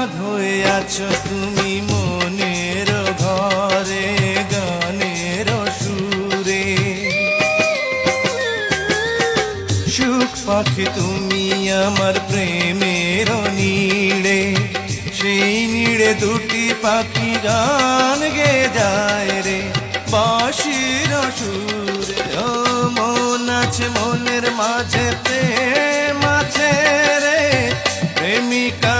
বাঁধ হয়ে আছো তুমি মনের ঘরে গানের সুরে। সুখ পাখি তুমি আমার প্রেমের নীড়ে, সেই নীড়ে দুটি পাখি গান গে যায় রে বাঁশির সুরে। ও মন আছে মনের মাঝে প্রেম আছে রে, প্রেমিকা